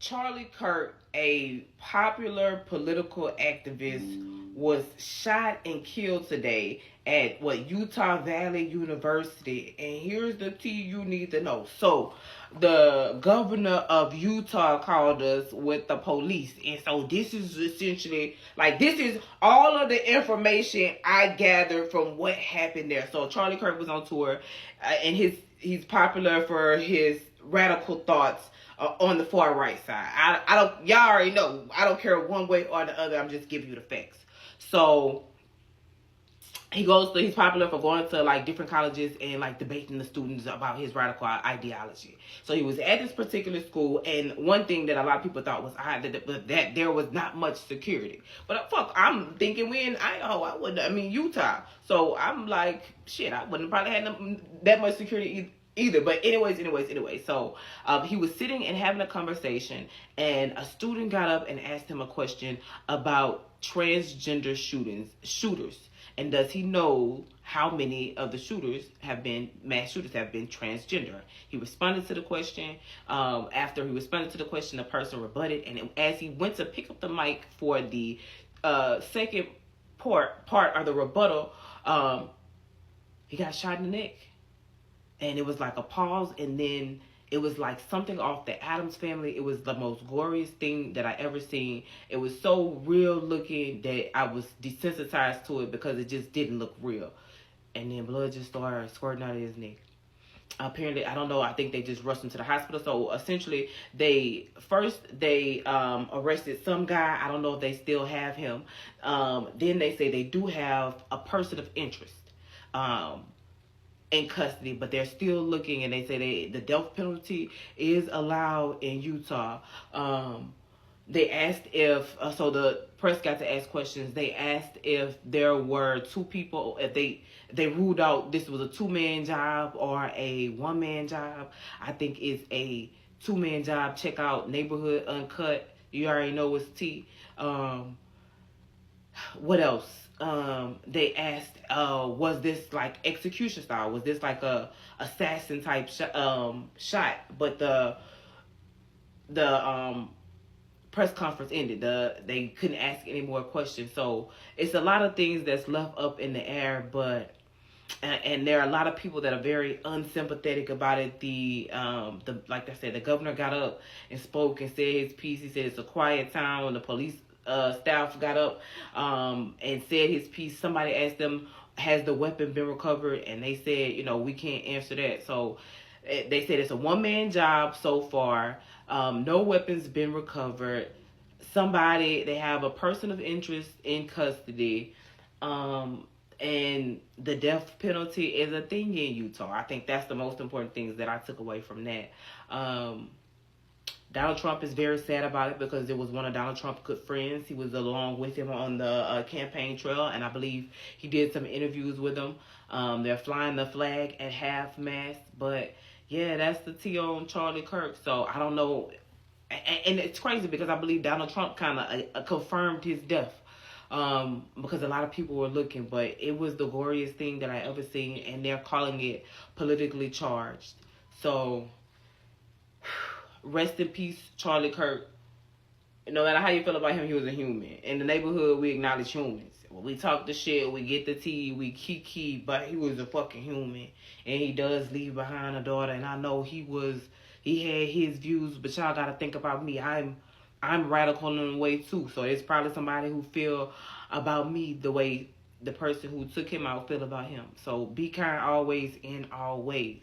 Charlie Kirk, a popular political activist, was shot and killed today at Utah Valley University. And here's the tea you need to know. So, the governor of Utah called us with the police, and so this is essentially like this is all of the information I gathered from what happened there. So Charlie Kirk was on tour, and he's popular for his radical thoughts on the far right side. I don't, y'all already know. I don't care one way or the other. I'm just giving you the facts. So he's popular for going to like different colleges and like debating the students about his radical ideology. So he was at this particular school, and one thing that a lot of people thought was odd that there was not much security. But fuck, I'm thinking we in Idaho. I wouldn't. I mean Utah. So I'm like, shit, I wouldn't probably had that much security either. But anyways. So he was sitting and having a conversation, and a student got up and asked him a question about transgender shooters. And does he know how many of the mass shooters have been transgender? He responded to the question. After he responded to the question, the person rebutted. And as he went to pick up the mic for the second part of the rebuttal, he got shot in the neck. And it was like a pause, and then it was like something off the Addams Family. It was the most glorious thing that I ever seen. It was so real looking that I was desensitized to it because it just didn't look real. And then blood just started squirting out of his neck. Apparently, I don't know, I think they just rushed him to the hospital. So essentially, they arrested some guy. I don't know if they still have him. Then they say they do have a person of interest in custody, but they're still looking, and they say the death penalty is allowed in Utah. They asked if so the press got to ask questions. They asked if there were two people, if they ruled out this was a two-man job or a one-man job. I think it's a two-man job. Check out Neighborhood Uncut. You already know it's T. What else? They asked, was this like execution style? Was this like a assassin type shot? But the press conference ended. They couldn't ask any more questions. So it's a lot of things that's left up in the air. But and there are a lot of people that are very unsympathetic about it. The like I said, the governor got up and spoke and said his piece. He said it's a quiet town. The police staff got up and said his piece. Somebody asked them, has the weapon been recovered? And they said, we can't answer that. So they said it's a one-man job so far. No weapons been recovered. They have a person of interest in custody. And the death penalty is a thing in Utah. I think that's the most important things that I took away from that. Donald Trump is very sad about it because it was one of Donald Trump's good friends. He was along with him on the campaign trail, and I believe he did some interviews with him. They're flying the flag at half-mast, but yeah, that's the tea on Charlie Kirk. So I don't know, and it's crazy because I believe Donald Trump kind of confirmed his death because a lot of people were looking, but it was the goriest thing that I ever seen, and they're calling it politically charged. So rest in peace, Charlie Kirk. No matter how you feel about him, he was a human. In the neighborhood, we acknowledge humans. When we talk the shit, we get the tea, we kiki, but he was a fucking human. And he does leave behind a daughter, and I know he had his views, but y'all gotta think about me. I'm radical in a way too. So it's probably somebody who feel about me the way the person who took him out feel about him. So be kind always in all ways.